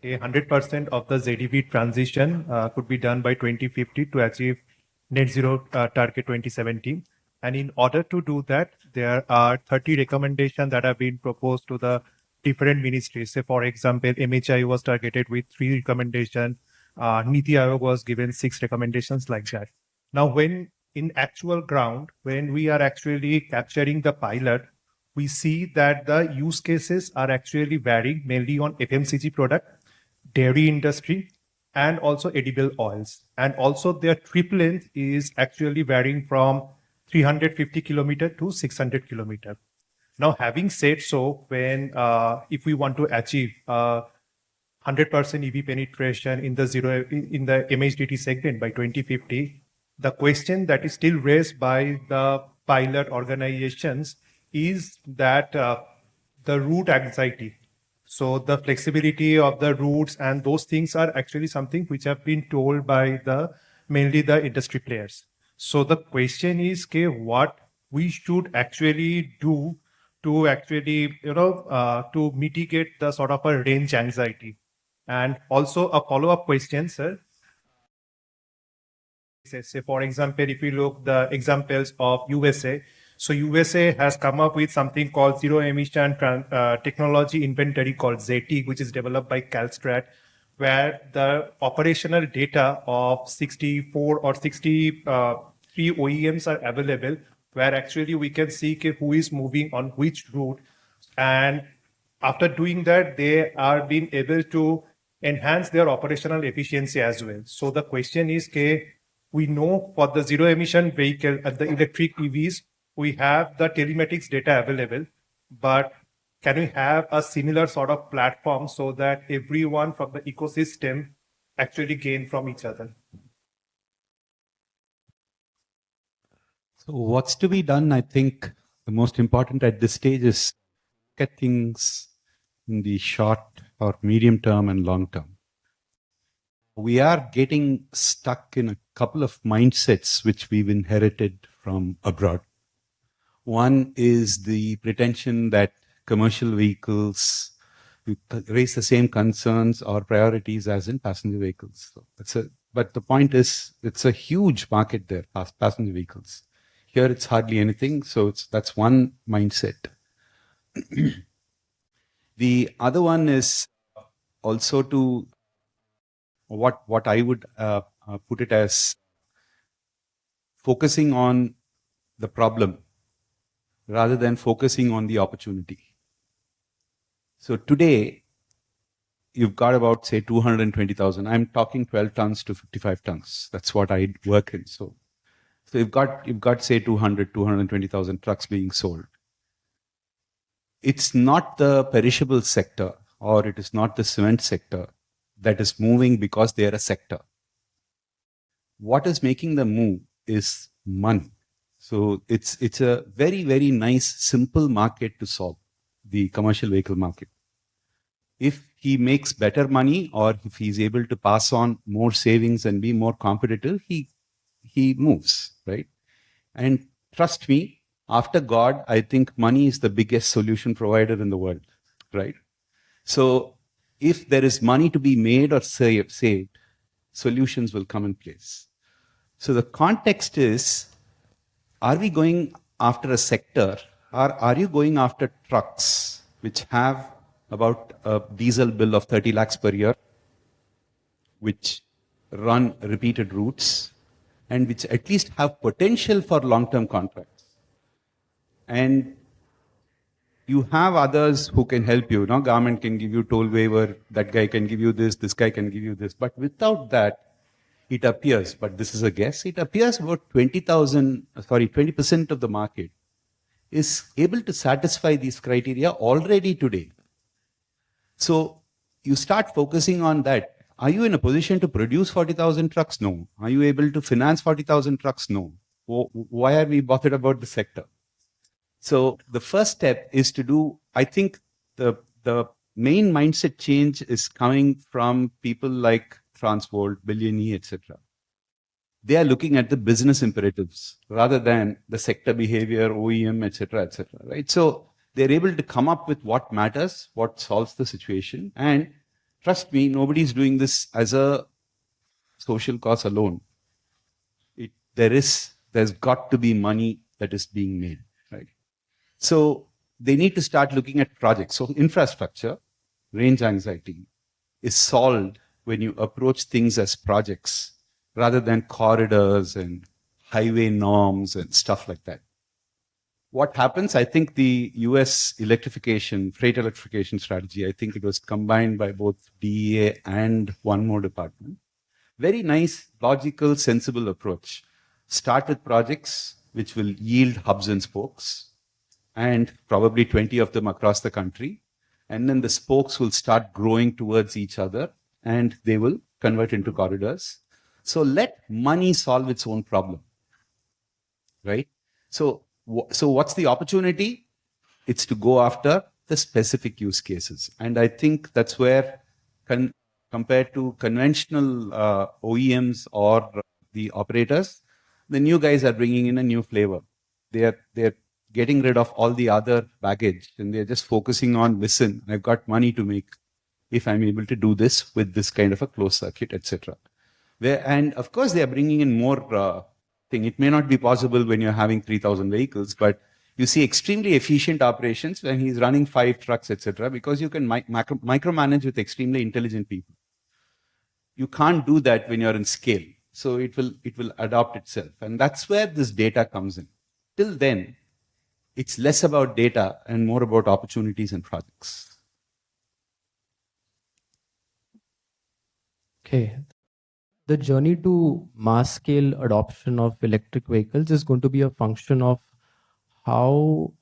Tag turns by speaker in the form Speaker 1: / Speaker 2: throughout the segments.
Speaker 1: okay, 100% of the ZEV transition could be done by 2050 to achieve net zero target 2070. And in order to do that, there are 30 recommendations that have been proposed to the different ministries. Say, for example, MHI was targeted with 3 recommendations. Niti Aayog was given 6 recommendations like that. Now, when in actual ground, when we are actually capturing the pilot, we see that the use cases are actually varying mainly on FMCG product, dairy industry, and also edible oils. And also their trip length is actually varying from 350 kilometer to 600 kilometer. Now, having said so, when if we want to achieve 100% EV penetration in the MHDT segment by 2050, the question that is still raised by the pilot organizations is that the route anxiety. So the flexibility of the routes and those things are actually something which have been told by mainly the industry players. So the question is, okay, what we should actually do to actually, to mitigate the sort of a range anxiety. And also a follow-up question, sir. Say, for example, if you look the examples of USA, so USA has come up with something called Zero-Emission Technology Inventory called ZET, which is developed by Calstrat, where the operational data of 64 or 63 OEMs are available, where actually we can see who is moving on which route. And after doing that, they are being able to enhance their operational efficiency as well. So the question is, we know for the zero emission vehicle and the electric EVs, we have the telematics data available, but can we have a similar sort of platform so that everyone from the ecosystem actually gain from each other?
Speaker 2: So what's to be done? I think the most important at this stage is look at things in the short or medium term and long term. We are getting stuck in a couple of mindsets which we've inherited from abroad. One is the pretension that commercial vehicles raise the same concerns or priorities as in passenger vehicles. So but the point is, it's a huge market there, passenger vehicles. Here it's hardly anything, so that's one mindset. The other one is also to what I would put it as focusing on the problem rather than focusing on the opportunity. So today, you've got about, say, 220,000. I'm talking 12 tons to 55 tons. That's what I work in. So you've got say 220,000 trucks being sold. It's not the perishable sector or it is not the cement sector that is moving because they are a sector. What is making them move is money. So it's a very, very nice, simple market to solve, the commercial vehicle market. If he makes better money or if he's able to pass on more savings and be more competitive, he moves, right? And trust me, after God, I think money is the biggest solution provider in the world, right? So if there is money to be made or saved, solutions will come in place. So the context is, are we going after a sector or are you going after trucks which have about a diesel bill of 30 lakhs per year, which run repeated routes and which at least have potential for long-term contracts? And you have others who can help you. Government can give you toll waiver, that guy can give you this guy can give you this. But without that, it appears, but this is a guess, it appears about 20% of the market is able to satisfy these criteria already today. So you start focusing on that. Are you in a position to produce 40,000 trucks? No. Are you able to finance 40,000 trucks? No. Why are we bothered about the sector? So the first step is to do, I think the main mindset change is coming from people like Transworld, Billionaire, etc. They are looking at the business imperatives rather than the sector behavior, OEM, etc., right? So they're able to come up with what matters, what solves the situation, and trust me, nobody's doing this as a social cause alone. There's got to be money that is being made, right? So they need to start looking at projects. So infrastructure, range anxiety, is solved when you approach things as projects rather than corridors and highway norms and stuff like that. What happens, I think the US electrification, freight electrification strategy, I think it was combined by both DEA and one more department. Very nice, logical, sensible approach. Start with projects which will yield hubs and spokes, and probably 20 of them across the country. And then the spokes will start growing towards each other and they will convert into corridors. So let money solve its own problem, right? So what's the opportunity? It's to go after the specific use cases. And I think that's where, compared to conventional OEMs or the operators, the new guys are bringing in a new flavor. They're getting rid of all the other baggage and they're just focusing on, listen, I've got money to make if I'm able to do this with this kind of a closed circuit, etc. And of course, they are bringing in more thing. It may not be possible when you're having 3,000 vehicles, but you see extremely efficient operations when he's running 5 trucks, etc. Because you can micromanage with extremely intelligent people. You can't do that when you're in scale. So it will adopt itself. And that's where this data comes in. Till then, it's less about data and more about opportunities and projects.
Speaker 3: Okay. The journey to mass scale adoption of electric vehicles is going to be a function of how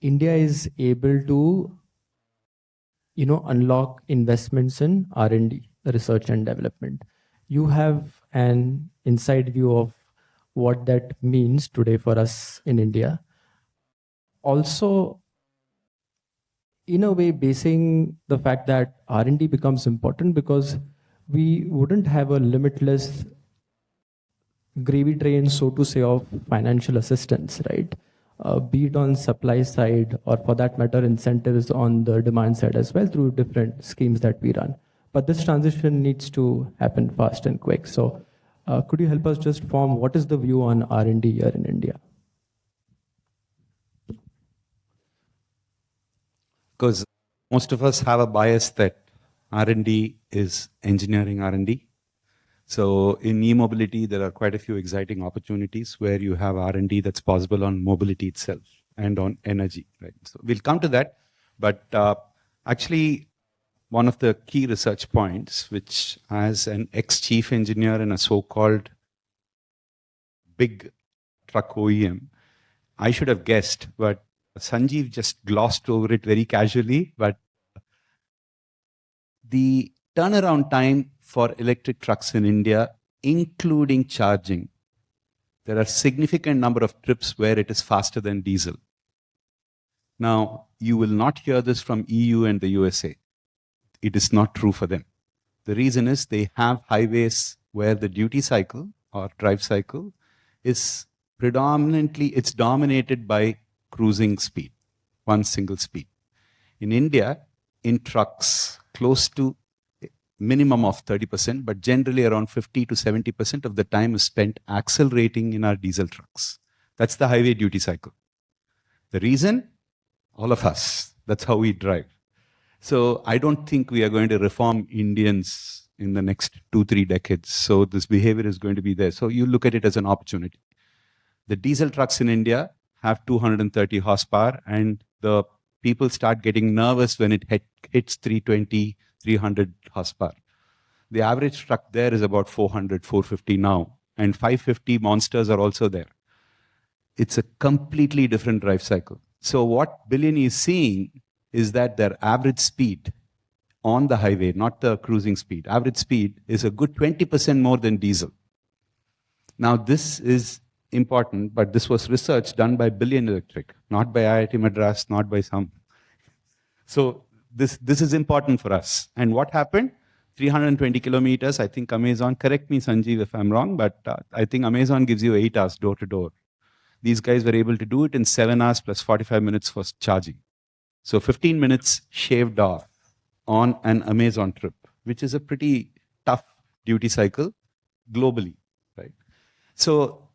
Speaker 3: India is able to, unlock investments in R&D, research and development. You have an inside view of what that means today for us in India. Also, in a way, basing the fact that R&D becomes important because we wouldn't have a limitless gravy train, so to say, of financial assistance, right? Be it on supply side or for that matter, incentives on the demand side as well through different schemes that we run. But this transition needs to happen fast and quick. So could you help us just form what is the view on R&D here in India?
Speaker 2: Because most of us have a bias that R&D is engineering R&D. So in e-mobility, there are quite a few exciting opportunities where you have R&D that's possible on mobility itself and on energy, right? So we'll come to that. But actually, one of the key research points, which as an ex-chief engineer in a so-called big truck OEM, I should have guessed, but Sanjeev just glossed over it very casually. But the turnaround time for electric trucks in India, including charging, there are significant number of trips where it is faster than diesel. Now, you will not hear this from EU and the USA. It is not true for them. The reason is they have highways where the duty cycle or drive cycle is predominantly, it's dominated by cruising speed, one single speed. In India, in trucks, close to minimum of 30%, but generally around 50 to 70% of the time is spent accelerating in our diesel trucks. That's the highway duty cycle. The reason? All of us. That's how we drive. So I don't think we are going to reform Indians in the next 2-3 decades. So this behavior is going to be there. So you look at it as an opportunity. The diesel trucks in India have 230 horsepower, and the people start getting nervous when it hits 320, 300 horsepower. The average truck there is about 400, 450 now, and 550 monsters are also there. It's a completely different drive cycle. So what Billion is seeing is that their average speed on the highway, not the cruising speed, average speed is a good 20% more than diesel. Now this is important, but this was research done by Billion Electric, not by IIT Madras, not by some. So this is important for us. And what happened? 320 kilometers, I think Amazon, correct me Sanjeev if I'm wrong, but I think Amazon gives you 8 hours door to door. These guys were able to do it in 7 hours plus 45 minutes for charging. So 15 minutes shaved off on an Amazon trip, which is a pretty tough duty cycle globally, right? So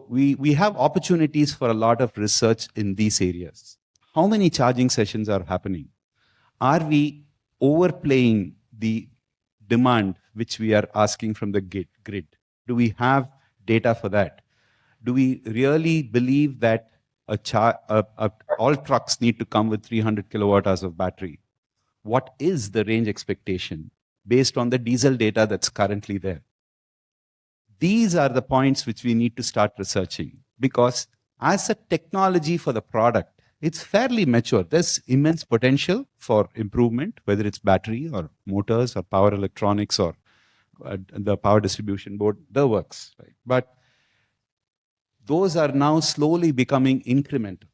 Speaker 2: we have opportunities for a lot of research in these areas. How many charging sessions are happening? Are we overplaying the demand which we are asking from the grid? Do we have data for that? Do we really believe that all trucks need to come with 300 kilowatt hours of battery? What is the range expectation based on the diesel data that's currently there? These are the points which we need to start researching, because as a technology for the product, it's fairly mature. There's immense potential for improvement, whether it's battery or motors or power electronics or the power distribution board, the works, right? But those are now slowly becoming incremental.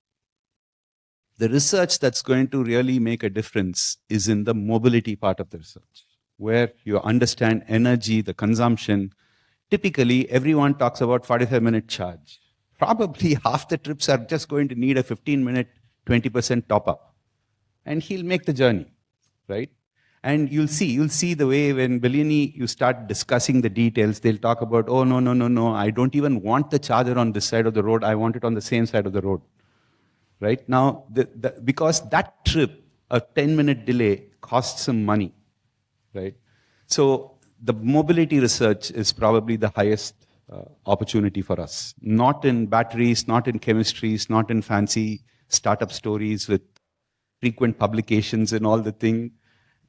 Speaker 2: The research that's going to really make a difference is in the mobility part of the research, where you understand energy, the consumption. Typically, everyone talks about 45-minute charge. Probably half the trips are just going to need a 15-minute, 20% top-up. And he'll make the journey, right? And you'll see the way when Bellini, you start discussing the details, they'll talk about, oh, no, I don't even want the charger on this side of the road, I want it on the same side of the road. Right? Now, because that trip, a 10-minute delay costs some money, right? So the mobility research is probably the highest opportunity for us. Not in batteries, not in chemistries, not in fancy startup stories with frequent publications and all the thing.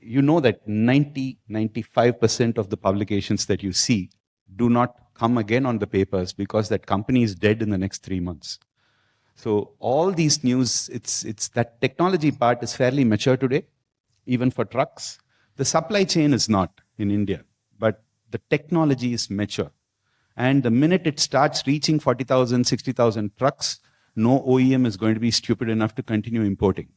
Speaker 2: You know that 95% of the publications that you see do not come again on the papers because that company is dead in the next 3 months. So all these news, it's that technology part is fairly mature today, even for trucks. The supply chain is not in India, but the technology is mature. And the minute it starts reaching 40,000, 60,000 trucks, no OEM is going to be stupid enough to continue importing.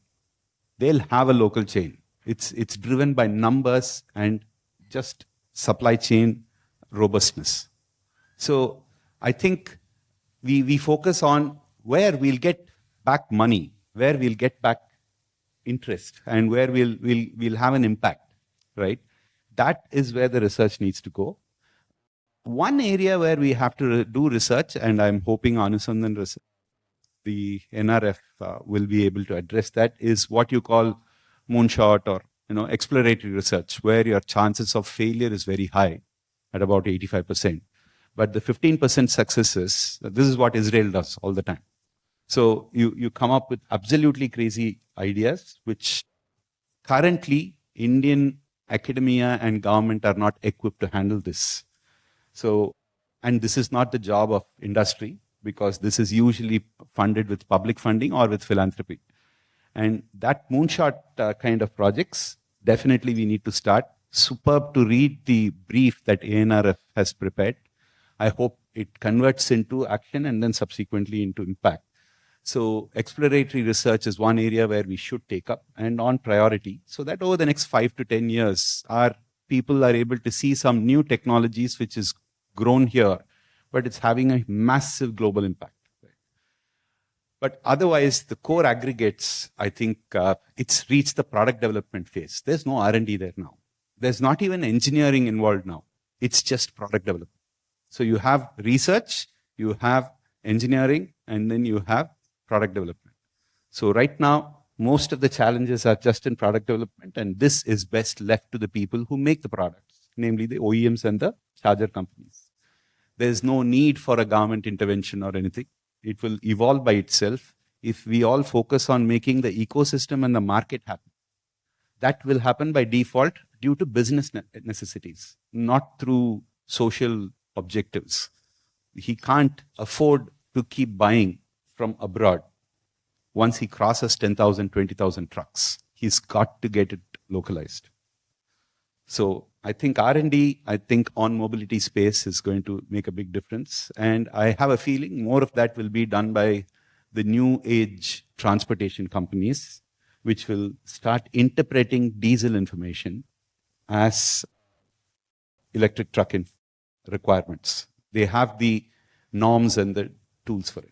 Speaker 2: They'll have a local chain. It's driven by numbers and just supply chain robustness. So I think we focus on where we'll get back money, where we'll get back interest, and where we'll have an impact, right? That is where the research needs to go. One area where we have to do research, and I'm hoping Anusandhan research, the NRF will be able to address that, is what you call moonshot or exploratory research, where your chances of failure is very high at about 85%. But the 15% successes, this is what Israel does all the time. So you come up with absolutely crazy ideas, which currently Indian academia and government are not equipped to handle this. So, and this is not the job of industry, because this is usually funded with public funding or with philanthropy. And that moonshot kind of projects, definitely we need to start. Superb to read the brief that ANRF has prepared. I hope it converts into action and then subsequently into impact. So exploratory research is one area where we should take up and on priority, so that over the next 5 to 10 years, our people are able to see some new technologies which is grown here, but it's having a massive global impact. But otherwise, the core aggregates, I think it's reached the product development phase. There's no R&D there now. There's not even engineering involved now. It's just product development. So you have research, you have engineering, and then you have product development. So right now, most of the challenges are just in product development, and this is best left to the people who make the products, namely the OEMs and the charger companies. There's no need for a government intervention or anything. It will evolve by itself if we all focus on making the ecosystem and the market happen. That will happen by default due to business necessities, not through social objectives. He can't afford to keep buying from abroad once he crosses 10,000, 20,000 trucks. He's got to get it localized. So I think R&D, on mobility space is going to make a big difference. And I have a feeling more of that will be done by the new age transportation companies, which will start interpreting diesel information as electric truck requirements. They have the norms and the tools for it.